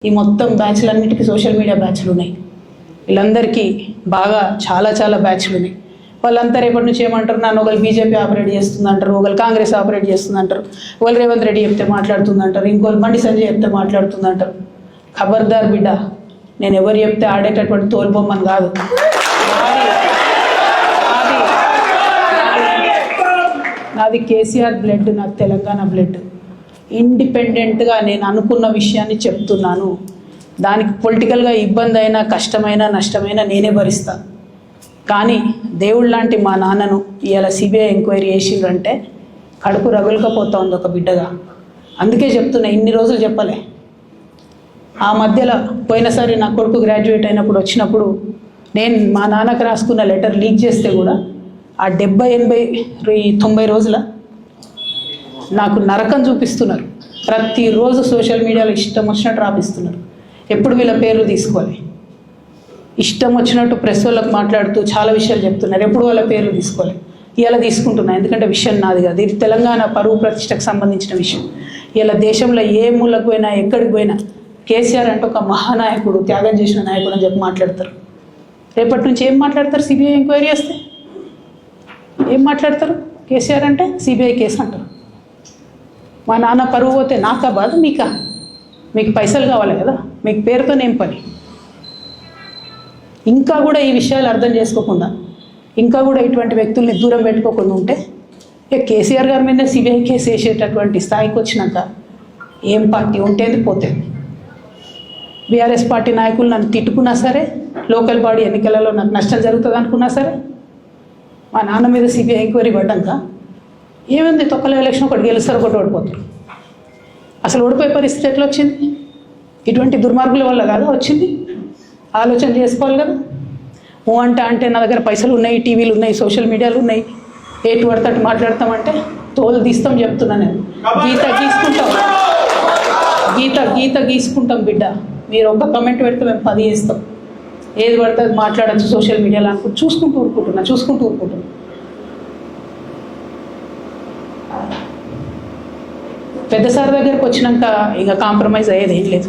ఈ మొత్తం బ్యాచ్లన్నిటికీ social media బ్యాచ్లు ఉన్నాయి. వీళ్ళందరికీ బాగా చాలా బ్యాచ్లు ఉన్నాయి. వాళ్ళంతా రేపటి నుంచి ఏమంటారు, నన్ను ఒకరు బీజేపీ ఆపరేట్ చేస్తుందంటారు, ఒకరు కాంగ్రెస్ ఆపరేట్ చేస్తుందంటారు, ఒకరు రేవంత్ రెడ్డి చెప్తే మాట్లాడుతుందంటారు, ఇంకోరు బండి సంజయ్ చెప్తే మాట్లాడుతుందంటారు. ఖబర్దార్ బిడ్డ, నేను ఎవరు చెప్తే ఆడేటటువంటి తోలుబొమ్మని కాదు. నాది కేసీఆర్ బ్లడ్, నాకు తెలంగాణ బ్లడ్. ఇండిపెండెంట్గా నేను అనుకున్న విషయాన్ని చెప్తున్నాను. దానికి పొలిటికల్గా ఇబ్బంది అయినా, కష్టమైనా, నష్టమైనా నేనే భరిస్తాను. కానీ దేవుడు లాంటి మా నాన్నను ఇవాళ సిబిఐ ఎంక్వైరీ చేసిండ్రంటే కడుపు రగులుకపోతా ఉంది ఒక బిడ్డగా. అందుకే చెప్తున్నా, ఇన్ని రోజులు చెప్పలే. ఆ మధ్యలో పోయినసారి నా కొడుకు గ్రాడ్యుయేట్ అయినప్పుడు వచ్చినప్పుడు నేను మా నాన్నకు రాసుకున్న లెటర్ లీక్ చేస్తే కూడా ఆ 70, 80, 90 రోజుల నాకు నరకం చూపిస్తున్నారు. ప్రతిరోజు సోషల్ మీడియాలో ఇష్టం వచ్చినట్టు రాపిస్తున్నారు. ఎప్పుడు వీళ్ళ పేర్లు తీసుకోవాలి, ఇష్టం వచ్చినట్టు ప్రెస్ వాళ్ళకు మాట్లాడుతూ చాలా విషయాలు చెప్తున్నారు. ఎప్పుడు వాళ్ళ పేర్లు తీసుకోవాలి. ఇలా తీసుకుంటున్నా, ఎందుకంటే విషయం నాది కాదు. ఇది తెలంగాణ పరువు ప్రతిష్టకు సంబంధించిన విషయం. ఇలా దేశంలో ఏ మూలకు పోయినా, ఎక్కడికి పోయినా కేసీఆర్ అంటే ఒక మహానాయకుడు, త్యాగం చేసిన నాయకుడు అని చెప్పి మాట్లాడతారు. రేపటి నుంచి ఏం మాట్లాడతారు? సిబిఐ ఎంక్వైరీ చేస్తే ఏం మాట్లాడతారు? కేసీఆర్ అంటే సిబిఐ కేసు అంటారు. మా నాన్న పరువు పోతే నాకా బాధ, మీకా? మీకు పైసలు కావాలి కదా, మీకు పేరుతోనేం పని? ఇంకా కూడా ఈ విషయాలు అర్థం చేసుకోకుండా, ఇంకా కూడా ఇటువంటి వ్యక్తుల్ని దూరం పెట్టుకోకుండా ఉంటే కేసీఆర్ గారి మీద సిబిఐ కేసు వేసేటటువంటి స్థాయికి వచ్చినాక ఏం పార్టీ ఉంటేది పోతేది. బీఆర్ఎస్ పార్టీ నాయకులు నన్ను తిట్టుకున్నా సరే, లోకల్ బాడీ ఎన్నికలలో నాకు నష్టం జరుగుతుంది అనుకున్నా సరే, మా నాన్న మీద సిబిఐ ఎంక్వైరీ పడ్డాక ఏమైంది? తొక్కల ఎలక్షన్ ఒకటి గెలుస్తారు, ఒకటి ఓడిపోతారు. అసలు ఓడిపోయే పరిస్థితి ఎట్లా వచ్చింది? ఇటువంటి దుర్మార్గుల వల్ల కాదా వచ్చింది? ఆలోచన చేసుకోవాలి కదా. ఓ అంటే నా దగ్గర పైసలు ఉన్నాయి, టీవీలు ఉన్నాయి, సోషల్ మీడియాలు ఉన్నాయి, ఏటు పడతట్టు మాట్లాడతామంటే తోలు తీస్తాం చెప్తున్నా నేను. గీత గీసుకుంటాం బిడ్డ. మీరు ఒక కమెంట్ పెడితే మేము 10 చేస్తాం. ఏది పడితే అది మాట్లాడచ్చు సోషల్ మీడియాలో అనుకుంటూ చూసుకుంటూ ఊరుకుంటున్నా. పెద్ద సార్ దగ్గరకు వచ్చినాక ఇక కాంప్రమైజ్ అయ్యేది ఏం లేదు.